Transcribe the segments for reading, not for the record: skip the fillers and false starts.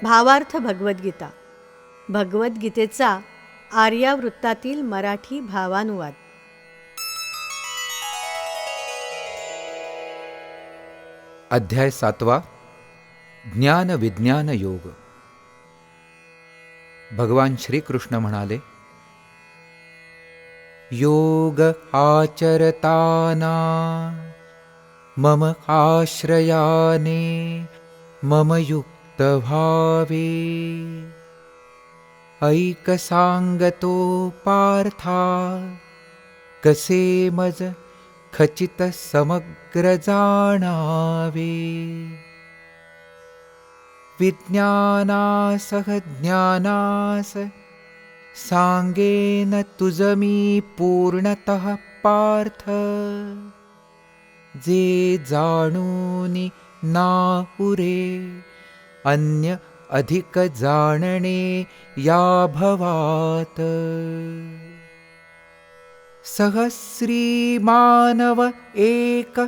भावार्थ भगवद्गीता. भगवद्गीतेचा आर्यावृत्तातील मराठी भावानुवाद. अध्याय 7. ज्ञान विज्ञान योग. भगवान श्रीकृष्ण म्हणाले, योग आचरताना मम आश्रयाने मम युक्त भावे ऐक सांगतो पार्था कसे मज खचित समग्र जाणावे. विज्ञानासह ज्ञानास सांगेन तुझ मी पूर्णतः पार्थ. जे जाणूनी नापुरे अन्य अधिक जाणणे या भवात. सहस्री मानव एक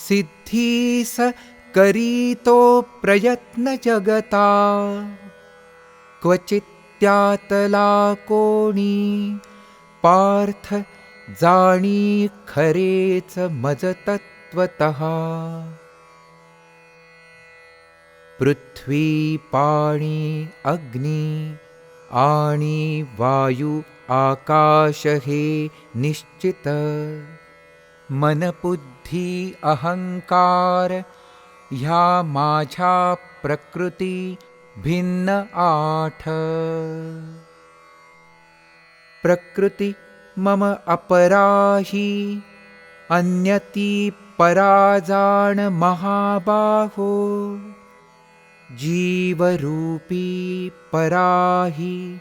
सिद्धीस करीतो प्रयत्न जगता. क्वचित त्यातला कोणी पार्थ जाणी खरेच मज तत्वतः. पृथ्वी पाणी अग्नी आणि वायू आकाश हे निश्चित. मन बुद्धी अहंकार ह्या माझ्या प्रकृती भिन्न 8. प्रकृती मम अपराही अन्यती पराजान महाबाहो. जीवरूपी पराही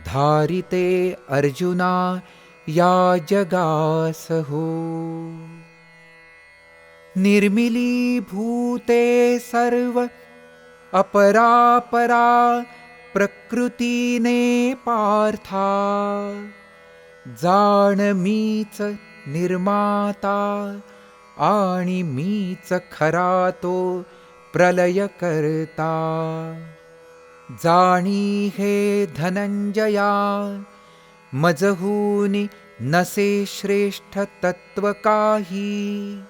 धारिते अर्जुना या जगास हो. निर्मिली भूते सर्व अपरापरा प्रकृतीने पार्था. जाण मीच निर्माता आणि मीच खरा तो प्रलय करता. जाणी हे धनंजया मजहूनी नसे श्रेष्ठ तत्व काही.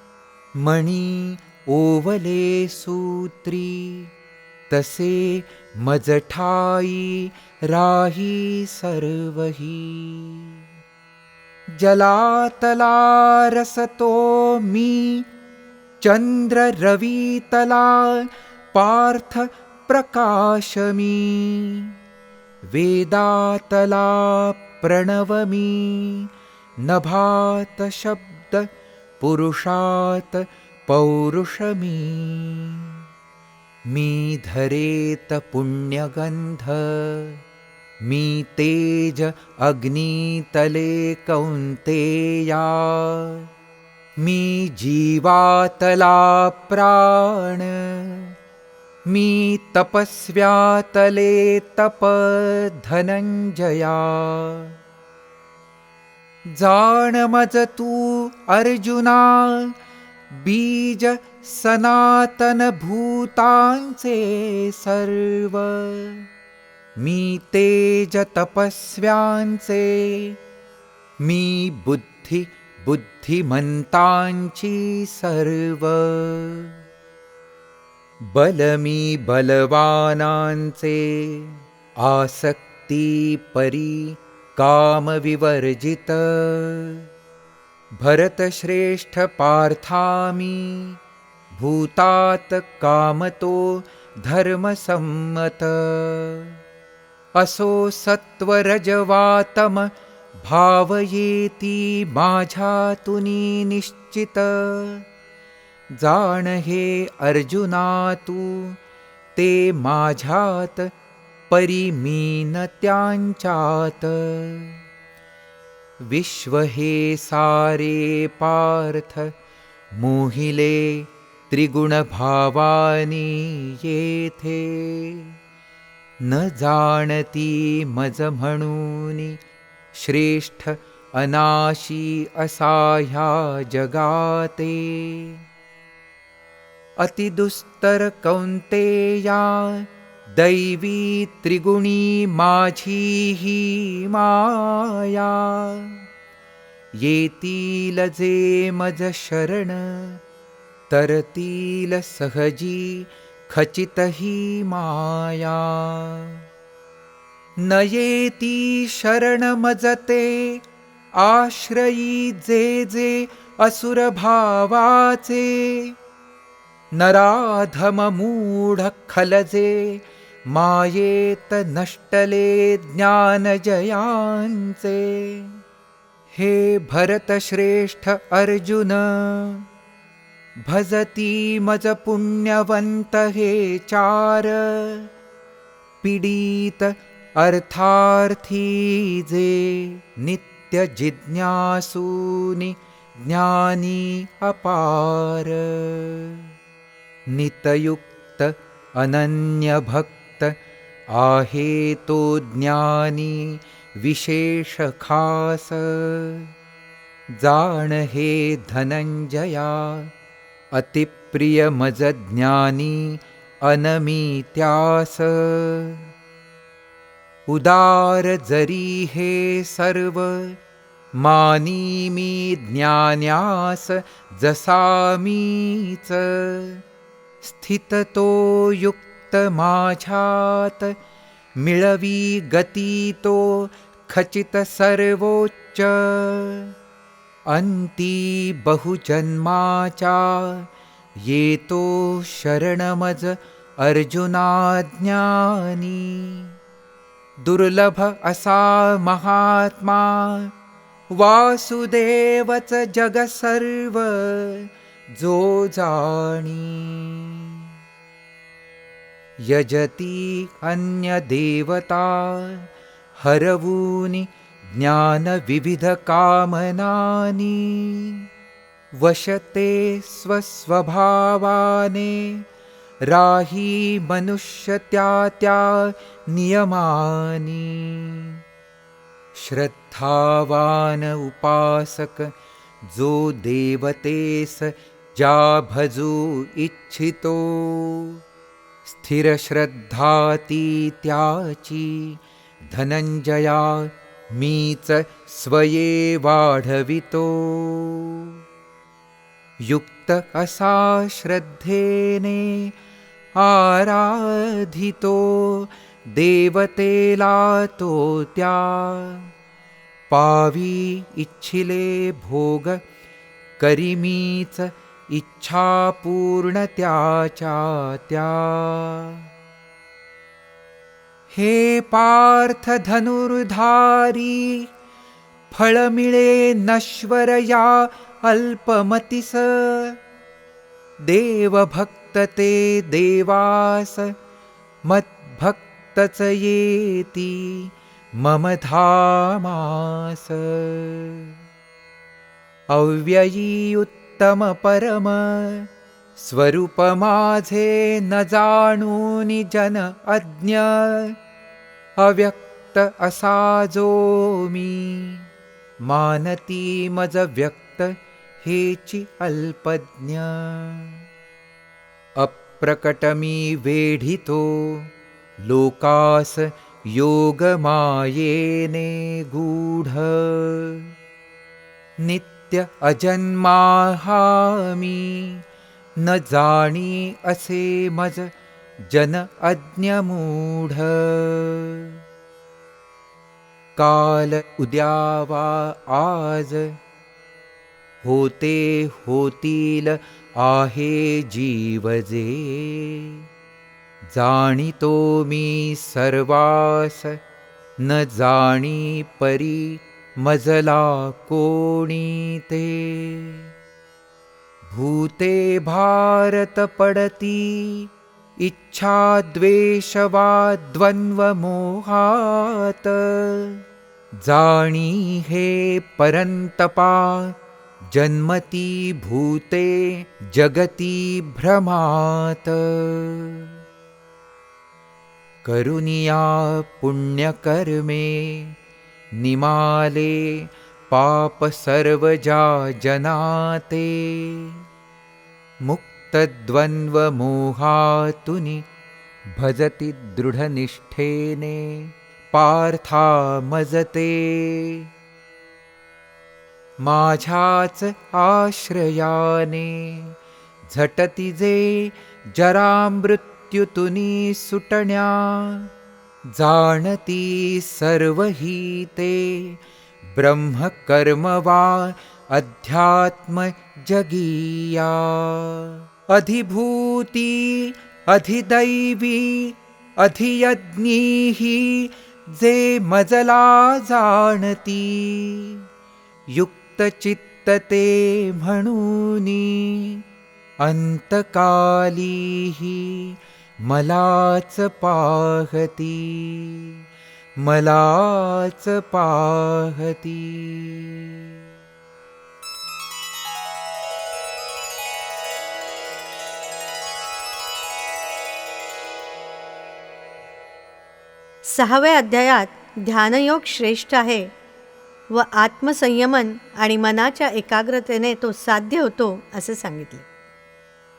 मणी ओवले सूत्री तसे मज ठाई राही सर्वही. जलातला रसतो मी चंद्र रवीतला पार्थ प्रकाश मी. वेदातला प्रणवमी नभात शब्द पुरुषात पौरुषमी. मी धरेत पुण्यगंध मी तेज अग्नीतले कौंतेया. मी जीवातला प्राण मी तपस्व्यातले तप धनंजया. जाण मज तू अर्जुना बीज सनातन भूतांचे सर्व. मी तेज तपस्व्यांचे मी बुद्धी बुद्धिमंतांची सर्व. बल मी बलवानांचे आसक्ती परी काम विवर्जित. भरत श्रेष्ठ पार्थामी भूतात कामतो धर्मसम्मत. असो सत्वरजवातम भावयेती माझ्यातुनी निश्चित. जाण हे अर्जुना तू ते माझ्यात परिमीन त्यांच्यात. विश्व हे सारे पार्थ मोहिले त्रिगुण भावानी येथे. न जाणती मज म्हणूनी श्रेष्ठ अनाशी असा ह्या जगाते. अतिदुस्तर कौंतेया दैवी त्रिगुणी माझी ही माया, येतील जे मज शरण, तरतील सहजी खचित ही माया. न येती शरण मजते आश्रयी जे जे असुर भावाचे, नराधम मूढ खलजे मायेत नष्टले ज्ञान जयांचे. हे भरत श्रेष्ठ अर्जुन, भजती मज पुण्यवंत हे चार, पीडित अर्थार्थी जे नित्य जिज्ञासूनि ज्ञानी अपार. नितयुक्त अनन्य भक्त आहे तो ज्ञानी विशेष खास. जाण हे धनंजया अतिप्रिय मज ज्ञानी अनमित्यास. उदार जरी हे सर्व मानी मी ज्ञान्यास जसा मीच. स्थित तो युक्त माझ्यात मिळवी गती तो खचित सर्वोच्च. अंती बहुजन्माचा येतो शरणमज अर्जुना ज्ञानी. दुर्लभ असा महात्मा वासुदेवच जग सर्व जो जाणी. यजती अन्य देवता हरवूनि ज्ञान विविध कामनानी. वशते स्वस्वभावाने राही मनुष्य त्या नियमानी. श्रद्धावान उपासक जो देवतेस जा भजू इच्छितो. स्थिर श्रद्धा ती त्याची धनंजया मीच स्वये वाढवितो. युक्त असा श्रद्धेने आराधितो देवतेला तो त्या. पावी इच्छिले भोग करिमीच इच्छा पूर्ण त्याच्या त्या. हे पार्थ धनुर्धारी फळ मिळे नश्वर या अल्पमतिस. देवभक्त ते देवास मद्भक्तच येती मम धामास. अव्ययी उत्तम परम स्वरूप माझे न जाणूनि जन अज्ञ. अव्यक्त असा जो मी मानती मज व्यक्त हेची अल्पज्ञ. अप्रकट मी वेढितो लोकास योग मायेने गूढ. नित्य अजन्मा हा मी न जाणी असे मज जन अज्ञ मूढ. काल उद्यावा आज होते होतील आहे जीवजे. जाणितो मी सर्वास न जाणी परी मजला कोणी ते. भूते भारत पडती इच्छा द्वेष वा द्वंद्व मोहात. जाणी हे परंतपा जन्मती भूते जगती भ्रमात. करुनिया पुण्यकर्मे निमाले पाप सर्व जा जनाते. मुक्त द्वंद्व मोहातुनि भजति दृढनिष्ठेने पार्था मजते माझ्याच आश्रयाने झटती जे जरामृत्युतुनी सुटण्या जाणती सर्व ही ते ब्रह्मकर्म वा अध्यात्म जगीया अधिभूती अधिदैवी अधियज्ञीही जे मजला जाणती युक्तचित्तते म्हणूनी अंतकालीही मलाच पाहती मलाच पाहती. सहाव्या अध्यायात ध्यानयोग श्रेष्ठ आहे व आत्मसंयमन आणि मनाच्या एकाग्रतेने तो साध्य होतो असे सांगितले.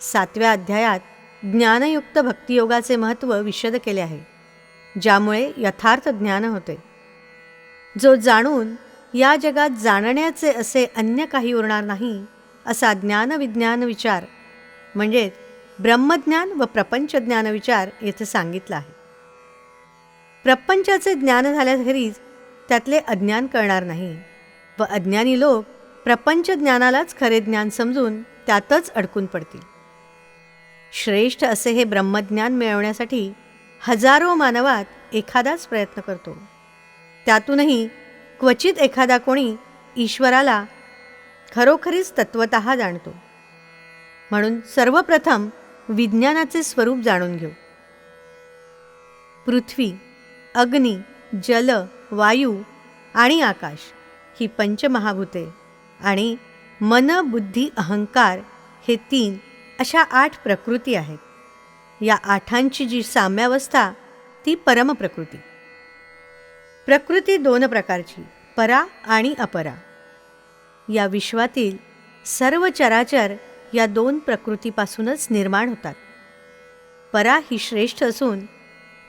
सातव्या अध्यायात ज्ञानयुक्त भक्तियोगाचे महत्त्व विशद केले आहे, ज्यामुळे यथार्थ ज्ञान होते. जो जाणून या जगात जाणण्याचे असे अन्य काही उरणार नाही असा ज्ञानविज्ञान विचार म्हणजे ब्रह्मज्ञान व प्रपंचज्ञान विचार येथे सांगितला आहे. प्रपंचाचे ज्ञान झाल्याखेरीज त्यातले अज्ञान कळणार नाही व अज्ञानी लोक प्रपंच ज्ञानालाच खरे ज्ञान समजून त्यातच अडकून पडतील. श्रेष्ठ असे हे ब्रह्मज्ञान मिळवण्यासाठी हजारो मानवात एखादाच प्रयत्न करतो. त्यातूनही क्वचित एखादा कोणी ईश्वराला खरोखरीच तत्वतः जाणतो. म्हणून सर्वप्रथम विज्ञानाचे स्वरूप जाणून घेऊ. पृथ्वी, अग्नी, जल, वायू आणि आकाश ही पंचमहाभूते आणि मन, बुद्धी, अहंकार हे 3 अशा 8 प्रकृती आहेत. या 8ची जी साम्यावस्था ती परमप्रकृती. प्रकृती 2 प्रकारची, परा आणि अपरा. या विश्वातील सर्व चराचर या 2 प्रकृतीपासूनच निर्माण होतात. परा ही श्रेष्ठ असून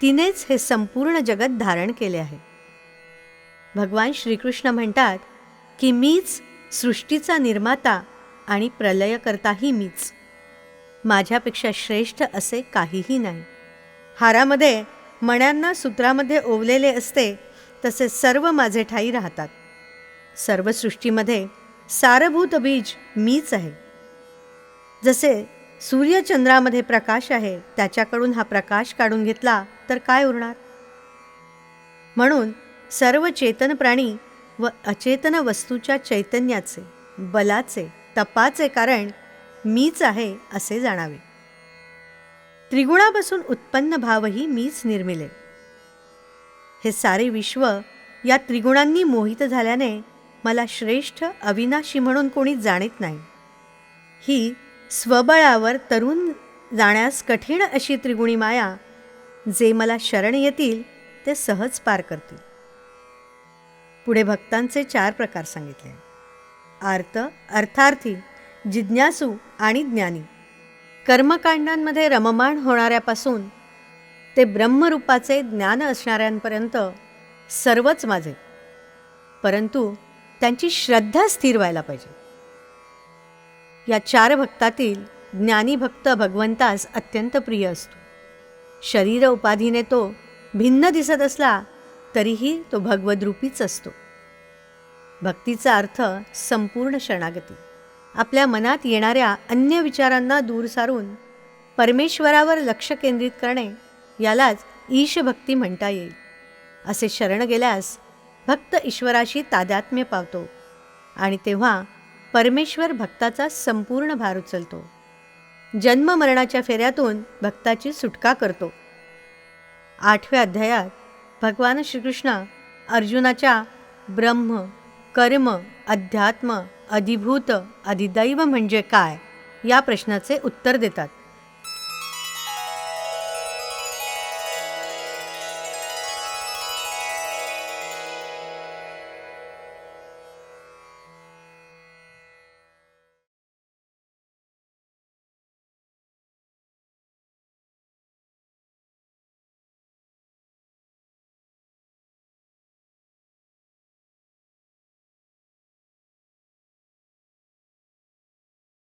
तिनेच हे संपूर्ण जगत धारण केले आहे. भगवान श्रीकृष्ण म्हणतात की मीच सृष्टीचा निर्माता आणि प्रलयकर्ताही मीच. माझ्यापेक्षा श्रेष्ठ असे काहीही नाही. हारामध्ये मण्यांना सूत्रामध्ये ओवलेले असते तसे सर्व माझे ठाई राहतात. सर्व सृष्टीमध्ये सारभूत बीज मीच आहे. जसे सूर्यचंद्रामध्ये प्रकाश आहे, त्याच्याकडून हा प्रकाश काढून घेतला तर काय उरणार. म्हणून सर्व चेतन प्राणी व अचेतन वस्तूच्या चैतन्याचे, बलाचे, तपाचे कारण मीच आहे असे जाणावे. त्रिगुणापासून उत्पन्न भावही मीच निर्मिले. हे सारे विश्व या त्रिगुणांनी मोहित झाल्याने मला श्रेष्ठ अविनाशी म्हणून कोणी जाणीत नाही. ही स्वबळावर तरुण जाण्यास कठीण अशी त्रिगुणी माया जे मला शरण येतील ते सहज पार करतील. पुढे भक्तांचे 4 प्रकार सांगितले. आर्त, अर्थार्थी, जिज्ञासू आणि ज्ञानी. कर्मकांडांमध्ये रममाण होणाऱ्यापासून ते ब्रह्मरूपाचे ज्ञान असणाऱ्यांपर्यंत सर्वच माझे, परंतु त्यांची श्रद्धा स्थिर व्हायला पाहिजे. या 4 भक्तातील ज्ञानी भक्त भगवंतास अत्यंत प्रिय असतो. शरीर उपाधीने तो भिन्न दिसत असला तरीही तो भगवद्रूपीच असतो. भक्तीचा अर्थ संपूर्ण शरणागती. आपल्या मनात येणाऱ्या अन्य विचारांना दूर सारून परमेश्वरावर लक्ष केंद्रित करणे यालाच ईशभक्ती म्हणता येईल. असे शरण गेल्यास भक्त ईश्वराशी तादात्म्य पावतो आणि तेव्हा परमेश्वर भक्ताचा संपूर्ण भार उचलतो. जन्ममरणाच्या फेऱ्यातून भक्ताची सुटका करतो. 8व्या अध्यायात भगवान श्रीकृष्ण अर्जुनाच्या ब्रह्म, कर्म, अध्यात्म, अधिभूत, अधिदैव म्हणजे काय या प्रश्नाचे उत्तर देतात.